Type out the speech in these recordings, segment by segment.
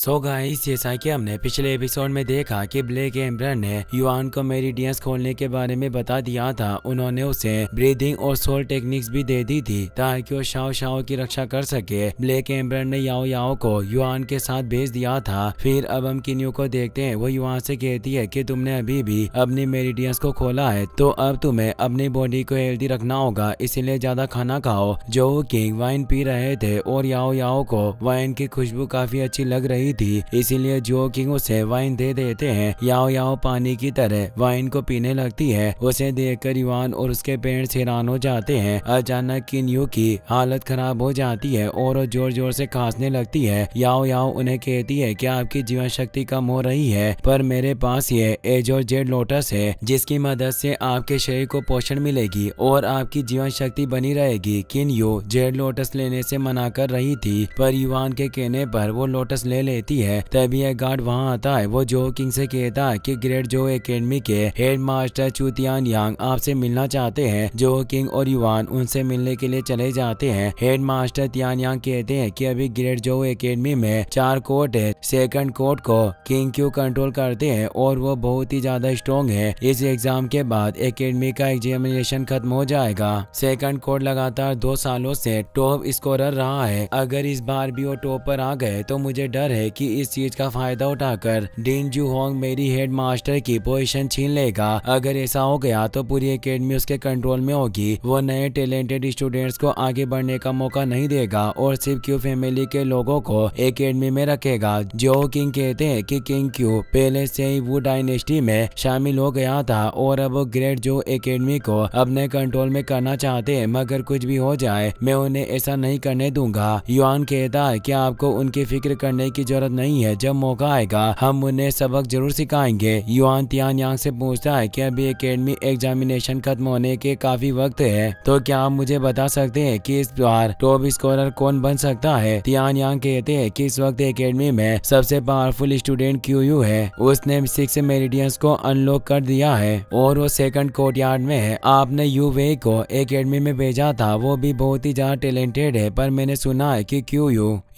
So guys, जैसा कि हमने पिछले एपिसोड में देखा कि ब्लैक एम्बरर ने युआन को मेरिडियंस खोलने के बारे में बता दिया था। उन्होंने उसे ब्रीदिंग और सोल टेक्निक्स भी दे दी थी ताकि वो शाओ शाओ की रक्षा कर सके। ब्लैक एम्बरर ने याओ याओ को युआन के साथ भेज दिया था। फिर अब हम किन्यू को देखते हैं। वो युआन से कहती है कि तुमने अभी भी अपनी मेरिडियंस को खोला है, तो अब तुम्हें अपनी बॉडी को हेल्दी रखना होगा, इसीलिए ज्यादा खाना खाओ। जो किंग वाइन पी रहे थे और याओ याओ को वाइन की खुशबू काफी अच्छी लग रही थी, इसीलिए जो किंग उसे वाइन दे देते हैं। याओ याओ पानी की तरह वाइन को पीने लगती है। उसे देखकर युआन और उसके पेरेंट्स हैरान हो जाते हैं। अचानक किन्यू की हालत खराब हो जाती है और वो जोर जोर से खांसने लगती है। याओ याओ उन्हें कहती है कि आपकी जीवन शक्ति कम हो रही है, पर मेरे पास ये एज और जेड लोटस है जिसकी मदद से आपके शरीर को पोषण मिलेगी और आपकी जीवन शक्ति बनी रहेगी। किन्यू जेड लोटस लेने से मना कर रही थी, पर युआन के कहने पर वो लोटस ले लेती है। तभी एक गार्ड वहां आता है। वो जो किंग से कहता है कि ग्रेट जो एकेडमी के हेड मास्टर चू तियान यांग आपसे मिलना चाहते हैं। जो किंग और युआन उनसे मिलने के लिए चले जाते हैं। हेड मास्टर तियान यांग कहते हैं कि अभी ग्रेट जो एकेडमी में 4 कोर्ट है। सेकंड कोर्ट को किंग क्यू कंट्रोल करते हैं और वो बहुत ही ज्यादा स्ट्रॉन्ग है। इस एग्जाम के बाद एकेडमी का एग्जामिनेशन खत्म हो जाएगा। सेकंड कोर्ट लगातार 2 सालों से टॉप स्कोरर रहा है। अगर इस बार भी वो टॉप पर आ गए तो मुझे डर है कि इस चीज का फायदा उठाकर डिन जू होंग मेरी हेड मास्टर की पोजीशन छीन लेगा। अगर ऐसा हो गया तो पूरी एकेडमी उसके कंट्रोल में होगी। वो नए टैलेंटेड स्टूडेंट्स को आगे बढ़ने का मौका नहीं देगा और सिर्फ क्यू फैमिली के लोगों को एकेडमी में रखेगा। जो किंग कहते हैं कि किंग क्यू पहले से ही वू डायनेस्टी में शामिल हो गया था और अब वो ग्रेट जो एकेडमी को अपने कंट्रोल में करना चाहते हैं, मगर कुछ भी हो जाए मैं उन्हें ऐसा नहीं करने दूंगा। युआन कहता है कि आपको उनकी फिक्र करने की जरूरत नहीं है, जब मौका आएगा हम उन्हें सबक जरूर सिखाएंगे। युआन तियान यांग से पूछता है कि अभी एकेडमी एग्जामिनेशन खत्म होने के काफी वक्त है, तो क्या आप मुझे बता सकते हैं कि इस बार टॉप स्कोरर कौन बन सकता है। तियान यांग कहते हैं कि इस वक्त एकेडमी में सबसे पावरफुल स्टूडेंट क्यू है। उसने 6 मेरिडियंस को अनलॉक कर दिया है और वो सेकंड कोर्टयार्ड में है। आपने यू वे को एकेडमी में भेजा था, वो भी बहुत ही ज्यादा टैलेंटेड है, पर मैंने सुना है कि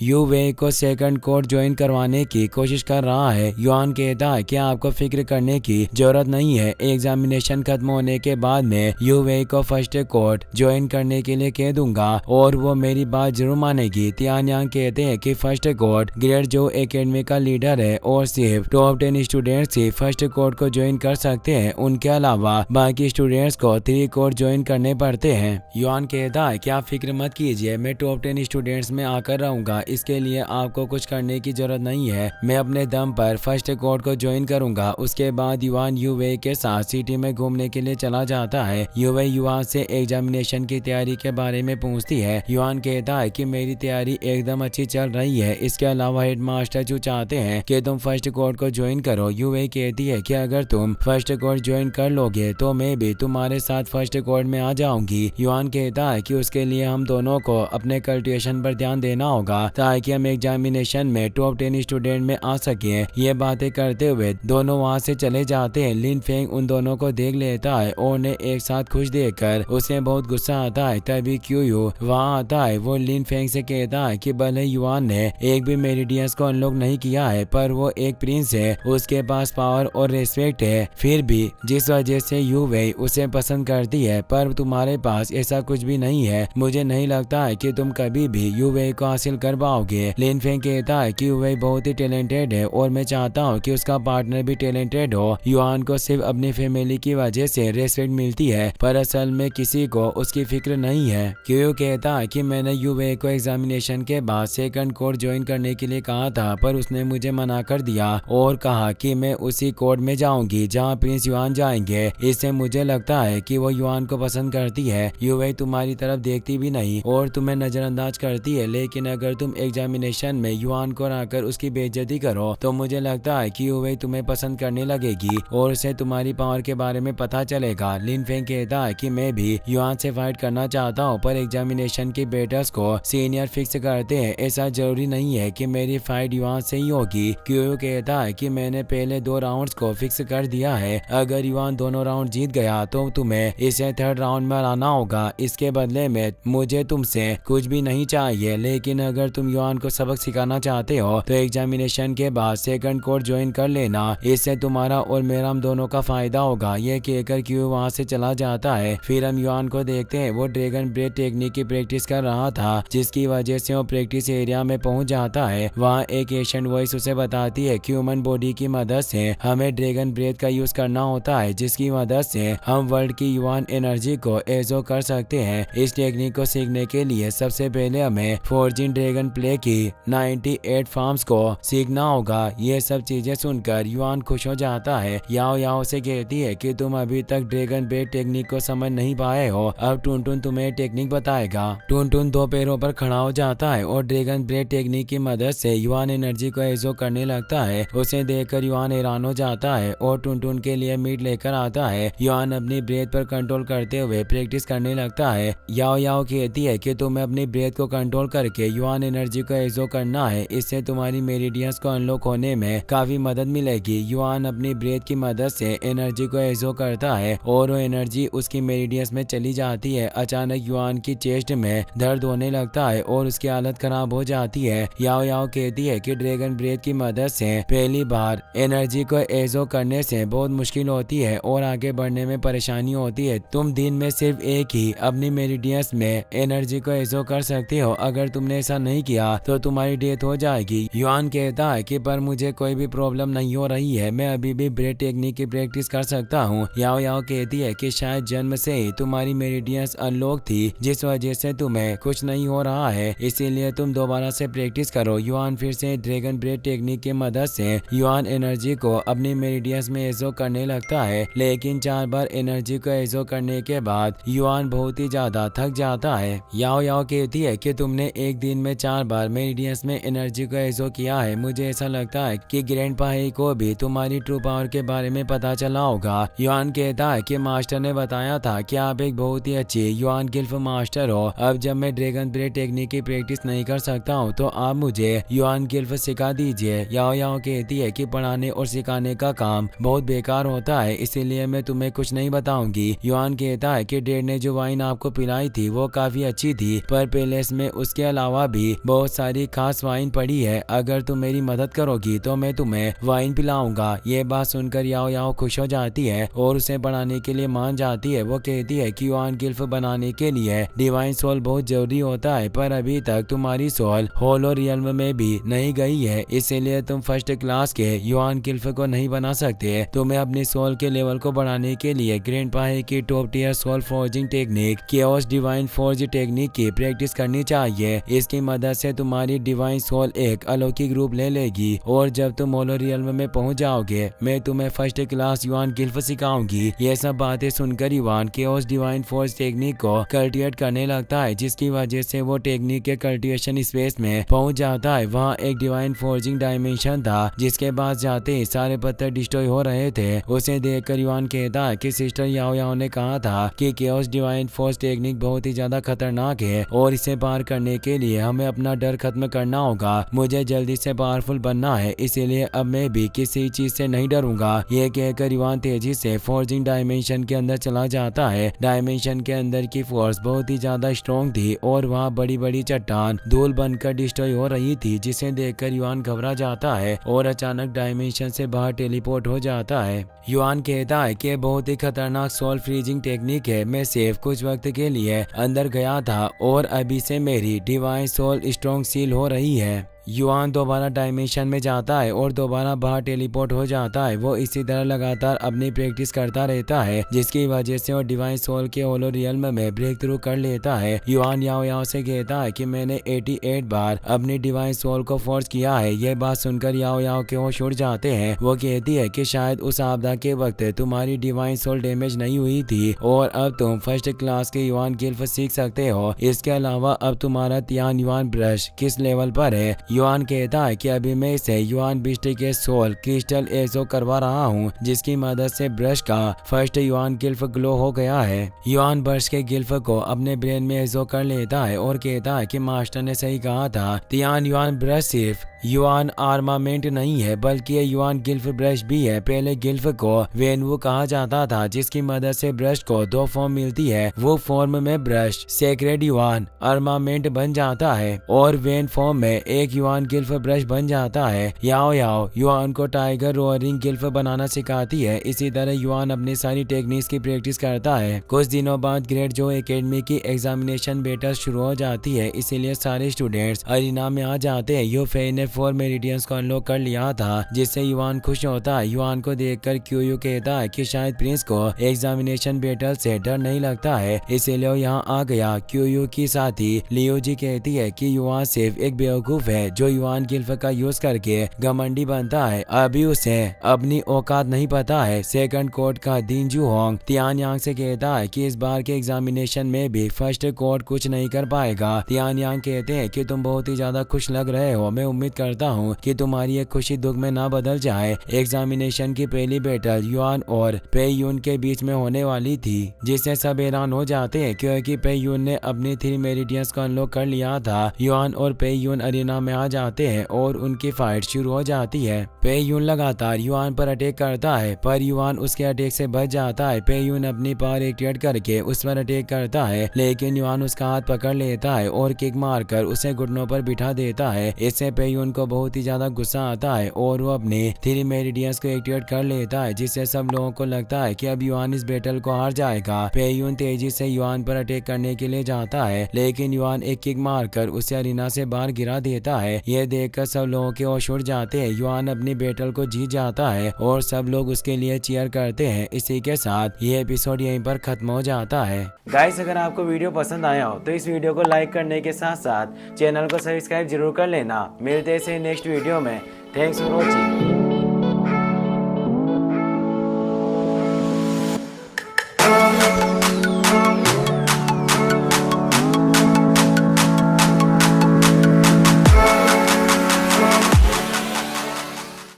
यू वे को सेकंड कोर्ट ज्वाइन करवाने की कोशिश कर रहा है। युआन कहता है कि आपको फिक्र करने की जरूरत नहीं है। एग्जामिनेशन खत्म होने के बाद मैं यू वे को फर्स्ट कोर्ट ज्वाइन करने के लिए कह दूंगा और वो मेरी बात जरूर मानेगी। तियान यांग कहते हैं कि फर्स्ट कोर्ट ग्रेट जो एकेडमी का लीडर है और सिर्फ टॉप 10 स्टूडेंट्स ही फर्स्ट कोर्ट को ज्वाइन कर सकते हैं। उनके अलावा बाकी स्टूडेंट्स को 3 कोर्ट ज्वाइन करने पड़ते हैं। युआन कहता है कि आप फिक्र मत कीजिए, मैं टॉप 10 स्टूडेंट्स में आकर रहूंगा, इसके लिए आपको कुछ करने की जरूरत नहीं है। मैं अपने दम पर फर्स्ट कोर्ट को ज्वाइन करूंगा। उसके बाद युआन यू वे के साथ सिटी में घूमने के लिए चला जाता है। यू वे युआन से एग्जामिनेशन की तैयारी के बारे में पूछती है। युआन कहता है कि मेरी तैयारी एकदम अच्छी चल रही है। इसके अलावा हेड मास्टर जो चाहते हैं कि तुम फर्स्ट कोर्ट को ज्वाइन करो। यू वे कहती है कि अगर तुम फर्स्ट कोर्ट ज्वाइन कर लोगे तो मैं भी तुम्हारे साथ फर्स्ट कोर्ट में आ जाऊंगी। युआन कहता है कि उसके लिए हम दोनों को अपने कल्टिवेशन पर ध्यान देना होगा ताकि हम एग्जामिनेशन में टॉप 10 स्टूडेंट में आ सके। ये बातें करते हुए दोनों वहाँ से चले जाते हैं। लिन फेंग उन दोनों को देख लेता है और उन्हें एक साथ खुश देखकर उसे बहुत गुस्सा आता है। तभी क्यू वहाँ आता है। वो लिन फेंग से कहता है कि भले युआन ने एक भी मेरिडियंस को अनलॉक नहीं किया है, पर वो एक प्रिंस है, उसके पास पावर और रेस्पेक्ट है। फिर भी जिस वजह से यू वे उसे पसंद करती है, पर तुम्हारे पास ऐसा कुछ भी नहीं है। मुझे नहीं लगता है कि तुम कभी भी यू वे को हासिल कर पाओगे। लिन फेंग कहता है कि वह बहुत ही टैलेंटेड है और मैं चाहता हूँ कि उसका पार्टनर भी टैलेंटेड हो। युआन को सिर्फ अपनी फैमिली की वजह से रेस्पेक्ट मिलती है, पर असल में किसी को उसकी फिक्र नहीं है। क्यू कहता है कि मैंने यू वे को एग्जामिनेशन के बाद सेकंड कोर्ट ज्वाइन करने के लिए कहा था, पर उसने मुझे मना कर दिया और कहा कि मैं उसी कोर्ट में जाऊंगी जहाँ प्रिंस युआन जाएंगे। इससे मुझे लगता है कि वो युआन को पसंद करती है। यू वे तुम्हारी तरफ देखती भी नहीं और तुम्हें नजरअंदाज करती है, लेकिन अगर तुम एग्जामिनेशन में युआन को आकर उसकी बेइज्जती करो तो मुझे लगता है कि वह तुम्हें पसंद करने लगेगी और उसे तुम्हारी पावर के बारे में पता चलेगा। लिन फेंग कहता है कि मैं भी युआन से फाइट करना चाहता हूँ, पर एग्जामिनेशन की बैटल्स को सीनियर फिक्स करते हैं। ऐसा जरूरी नहीं है कि मेरी फाइट युआन से ही होगी। क्यू कहता है कि मैंने पहले 2 राउंड्स को फिक्स कर दिया है। अगर युआन दोनों राउंड जीत गया तो तुम्हें इसे थर्ड राउंड में लाना होगा। इसके बदले में मुझे तुमसे कुछ भी नहीं चाहिए, लेकिन अगर तुम तुम युआन को सबक सिखाना चाहते हो तो एग्जामिनेशन के बाद सेकंड कोर्स ज्वाइन कर लेना, इससे तुम्हारा और मेरा हम दोनों का फायदा होगा। ये कहकर क्यू वहाँ से चला जाता है। फिर हम युआन को देखते हैं, वो ड्रैगन ब्रेथ टेक्निक की प्रैक्टिस कर रहा था, जिसकी वजह से वो प्रैक्टिस एरिया में पहुंच जाता है। वहाँ एक एशियन वॉइस उसे बताती है कि ह्यूमन बॉडी की मदद से हमें ड्रैगन ब्रेथ का यूज करना होता है, जिसकी मदद से हम वर्ल्ड की युआन एनर्जी को एजो कर सकते हैं। इस टेक्निक को सीखने के लिए सबसे पहले हमें फॉर्जिंग ड्रैगन प्ले की 98 फॉर्म्स को सीखना होगा। ये सब चीजें सुनकर युआन खुश हो जाता है। याओ याओ से कहती है कि तुम अभी तक ड्रैगन ब्रेथ टेक्निक को समझ नहीं पाए हो, अब टुनटुन तुम्हें टेक्निक बताएगा। टुनटुन 2 पैरों पर खड़ा हो जाता है और ड्रैगन ब्रेथ टेक्निक की मदद से युआन एनर्जी को एजो करने लगता है। उसे देखकर युआन हैरान हो जाता है और टुनटुन के लिए मीट लेकर आता है। युआन अपनी ब्रेथ पर कंट्रोल करते हुए प्रैक्टिस करने लगता है। याओ याओ कहती है कि तुम्हें अपनी ब्रेथ को कंट्रोल करके युआन एनर्जी को एजो करना है, इससे तुम्हारी मेरिडियंस को अनलॉक होने में काफी मदद मिलेगी। युआन अपनी ब्रेथ की मदद से एनर्जी को एजो करता है और वो एनर्जी उसकी मेरिडियंस में चली जाती है। अचानक युआन की चेस्ट में दर्द होने लगता है और उसकी हालत खराब हो जाती है। याओ याओ कहती है कि ड्रैगन ब्रेथ की मदद से पहली बार एनर्जी को एजो करने से बहुत मुश्किल होती है और आगे बढ़ने में परेशानी होती है। तुम दिन में सिर्फ एक ही अपनी मेरिडियंस में एनर्जी को एजो कर सकते हो, अगर तुमने ऐसा नहीं किया तो तुम्हारी डेथ हो जाएगी। युआन कहता है कि पर मुझे कोई भी प्रॉब्लम नहीं हो रही है, मैं अभी भी ब्रेथ टेक्निक की प्रैक्टिस कर सकता हूँ। याओ याओ कहती है कि शायद जन्म से ही तुम्हारी मेरिडियंस अनलॉक थी, जिस वजह से तुम्हें कुछ नहीं हो रहा है, इसीलिए तुम दोबारा से प्रैक्टिस करो। युआन फिर से ड्रैगन ब्रेथ टेक्निक की मदद से युआन एनर्जी को अपनी मेरिडियंस में एजो करने लगता है, लेकिन 4 बार एनर्जी को एजो करने के बाद युआन बहुत ही ज्यादा थक जाता है। याओ याओ कहती है कि तुमने एक दिन में 4 बार मेरिडियंस में एनर्जी को एजो किया है, मुझे ऐसा लगता है कि ग्रैंडपा ही को भी तुम्हारी ट्रू पावर के बारे में पता चला होगा। युआन कहता है कि मास्टर ने बताया था कि आप एक बहुत ही अच्छी युआन गिल्फ मास्टर हो। अब जब मैं ड्रैगन ब्रेथ टेक्निक की प्रैक्टिस नहीं कर सकता हूँ तो आप मुझे युआन गिल्फ सिखा दीजिए। याओ याओ कहती है कि पढ़ाने और सिखाने का काम बहुत बेकार होता है, इसीलिए मैं तुम्हें कुछ नहीं बताऊंगी। युआन कहता है कि डैड ने जो वाइन आपको पिलाई थी वो काफी अच्छी थी, पर पैलेस में उसके अलावा भी बहुत सारी खास वाइन पड़ी है, अगर तुम मेरी मदद करोगी तो मैं तुम्हें वाइन पिलाऊंगा। ये बात सुनकर याओ याओ खुश हो जाती है और उसे बढ़ाने के लिए मान जाती है। वो कहती है कि युआन गिल्फ बनाने के लिए डिवाइन सोल बहुत जरूरी होता है, पर अभी तक तुम्हारी सोल होलो रियल्म में भी नहीं गई है, इसीलिए तुम फर्स्ट क्लास के युआन गिल्फ को नहीं बना सकते। तुम्हें अपनी सोल के लेवल को बढ़ाने के लिए ग्रैंडपा की top tier soul forging technique chaos divine forge technique की प्रैक्टिस करनी चाहिए। इसकी मदद से तुम्हारी डिवाइन सोल एक अलौकिक रूप ले लेगी और जब तुम होलो रियल्म में पहुंच जाओगे मैं तुम्हें फर्स्ट क्लास युआन गिल्फ सिखाऊंगी। ये सब बातें सुनकर yuan chaos divine forge technique को कल्टिवेट करने लगता है, जिसकी वजह से वो टेक्निक के कल्टिवेशन स्पेस में पहुंच जाता है। वहाँ एक डिवाइन फोर्जिंग डायमेंशन था, जिसके पास जाते ही सारे पत्थर डिस्ट्रॉय हो रहे थे। उसे देखकर युआन कहता है कि सिस्टर याओ याओ ने कहा था कि केओस डिवाइन फोर्स टेक्निक बहुत ही ज्यादा खतरनाक है और इसे पार करने के लिए हमें अपना डर खत्म करना होगा। मुझे जल्दी से पावरफुल बनना है, इसीलिए अब मैं भी किसी चीज से नहीं डरूंगा। ये कहकर युआन तेजी से फोर्जिंग डायमेंशन के अंदर चला जाता है। डायमेंशन के अंदर की फोर्स बहुत ही ज्यादा स्ट्रॉन्ग थी और वहाँ बड़ी बड़ी चट्टान धूल बनकर डिस्ट्रॉय हो रही थी, जिसे देखकर युआन घबरा जाता है और अचानक डायमेंशन से बाहर टेलीपोर्ट हो जाता है। युआन कहता है कि बहुत ही खतरनाक सोल फ्रीजिंग टेक्निक है, मैं सिर्फ कुछ वक्त के लिए अंदर गया था और अभी से मेरी डिवाइन सोल स्ट्रॉन्ग सील हो रही है। युआन दोबारा डायमेंशन में जाता है और दोबारा बाहर टेलीपोर्ट हो जाता है। वो इसी तरह लगातार अपनी प्रैक्टिस करता रहता है, जिसकी वजह से वो डिवाइन सोल के होलो रियल्म में ब्रेक थ्रू कर लेता है। युआन याओ याओ से कहता है कि मैंने 88 बार अपनी डिवाइन सोल को फोर्स किया है। ये बात सुनकर याओ याओ के होश उड़ जाते हैं। वो कहती है कि शायद उस आपदा के वक्त तुम्हारी डिवाइन सोल डैमेज नहीं हुई थी और अब तुम फर्स्ट क्लास के युआन गिल्फ सीख सकते हो। इसके अलावा अब तुम्हारा तियान युआन ब्रश किस लेवल पर है? युआन कहता है कि अभी मैं इसे युआन बिस्ट के सोल क्रिस्टल एजो करवा रहा हूँ, जिसकी मदद से ब्रश का फर्स्ट युआन गिल्फ ग्लो हो गया है। युआन ब्रश के गिल्फ को अपने ब्रेन में एजो कर लेता है और कहता है कि मास्टर ने सही कहा था, तियान युआन ब्रश सिर्फ युआन आर्मामेंट नहीं है बल्कि ये युआन गिल्फ ब्रश भी है। पहले गिल्फ को वेनवू कहा जाता था जिसकी मदद से ब्रश को दो फॉर्म मिलती है। वो फॉर्म में ब्रश सेक्रेड युआन आर्मामेंट बन जाता है और वेन फॉर्म में एक युआन गिल्फ ब्रश बन जाता है। याओ याओ युआन को टाइगर रोअरिंग गिल्फ बनाना सिखाती है। इसी तरह युआन अपनी सारी टेक्निक्स की प्रैक्टिस करता है। कुछ दिनों बाद ग्रेट जो एकेडमी की एग्जामिनेशन बैटल शुरू हो जाती है, इसीलिए सारे स्टूडेंट्स अरीना में आ जाते हैं। यू फेई ने 4 मेरिडियंस को अनलॉक कर लिया था जिससे युआन खुश होता है। युआन को देखकर क्यूयू कहता है कि शायद प्रिंस को एग्जामिनेशन बैटल से डर नहीं लगता है, इसीलिए वो यहाँ आ गया। क्यूयू की साथी लियो जी कहती है कि युआन सिर्फ एक बेवकूफ है जो युआन गिल्फ का यूज करके घमंडी बनता है। अभी उसे अपनी औकात नहीं पता है। सेकंड कोर्ट का दिन जू होंग तियान यांग से कहता है कि इस बार के एग्जामिनेशन में भी फर्स्ट कोर्ट कुछ नहीं कर पाएगा। तियान यांग कहते हैं कि तुम बहुत ही ज्यादा खुश लग रहे हो। मैं उम्मीद करता हूँ कि तुम्हारी ये खुशी दुख में ना बदल जाए। एग्जामिनेशन की पहली बैटल युआन और पे यून के बीच में होने वाली थी जिससे सब हैरान हो जाते हैं क्योंकि पे यून ने अपनी 3 मेरिडियंस को अनलॉक कर लिया था। युआन और पे यून अरीना में आ जाते हैं और उनकी फाइट शुरू हो जाती है। पे यून लगातार युआन पर अटैक करता है पर युआन उसके अटैक से बच जाता है। पे यून अपनी पावर एक्टिवेट करके उस पर अटैक करता है लेकिन युआन उसका हाथ पकड़ लेता है और किक मारकर उसे घुटनों पर बिठा देता है। इससे पे यून को बहुत ही ज्यादा गुस्सा आता है और वो अपने 3 मेरिडियंस को एक्टिवेट कर लेता है जिससे सब लोगों को लगता है कि अब युआन इस बैटल को हार जाएगा। पे यून तेजी से युआन पर अटैक करने के लिए जाता है लेकिन युआन एक किक मारकर उसे अरीना से बाहर गिरा देता है। यह देखकर सब लोगों के होश उड़ जाते हैं। युआन अपनी बैटल को जीत जाता है और सब लोग उसके लिए चीयर करते हैं। इसी के साथ ये एपिसोड यहीं पर खत्म हो जाता है। गाइस, अगर आपको वीडियो पसंद आया हो तो इस वीडियो को लाइक करने के साथ साथ चैनल को सब्सक्राइब जरूर कर लेना। मिलते हैं नेक्स्ट वीडियो में। Thanks for watching.